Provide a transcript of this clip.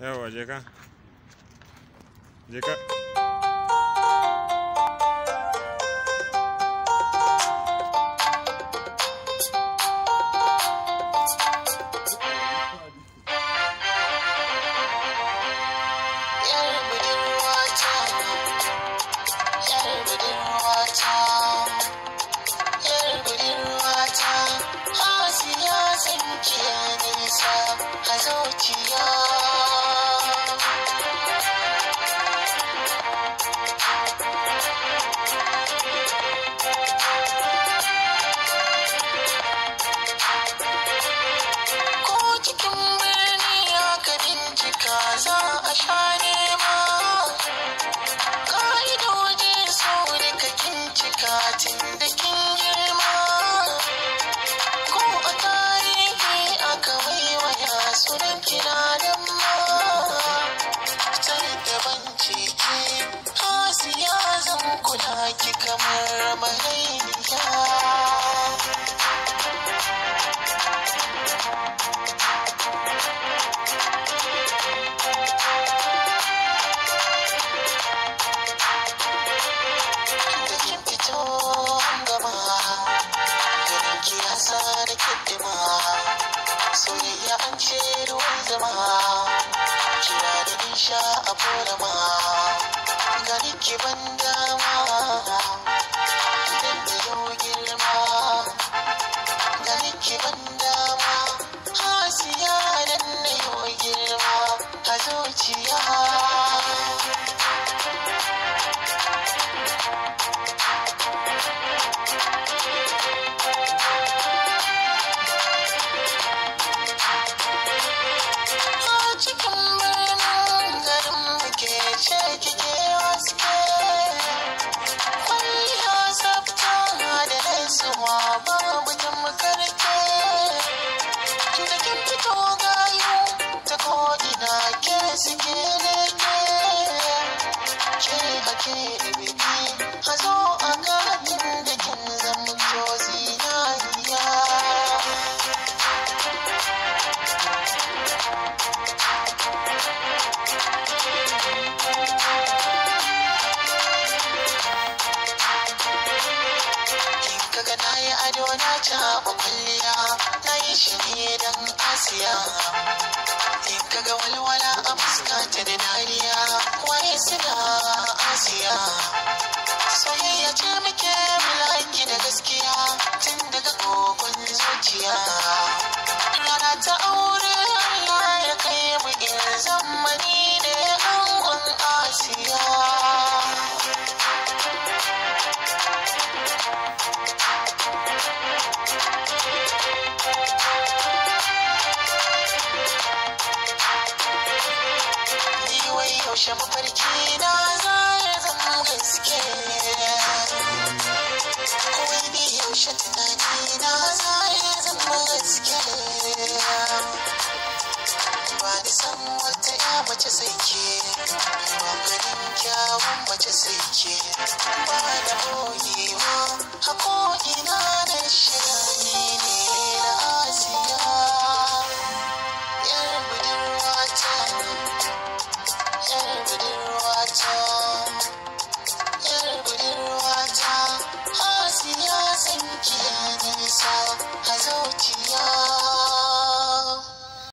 yawa je ka je ka soyayya an ce ruwan zama kira da nisha a korama gani ke ban dama idan da yau girma gani ke ban dama hasiya dan na yau girma a zuciya taɓa kwalliya na yi shi ne don asiya in kaga walwala a fuskata da dariya waye suna asiya soyayya ce muke mulaki da gaskiya tun daga kogon zuciya rana ta aure Allah ya kai mu in zamani ne angon asiya yaushe mafarki na za ya zama gaske kawai ni yaushe tunani na za ya zama gaske ba ni san wata ya mace sai ke ba ganin kyawun mace sai ke ba da boyewa a ko'ina na shiga ni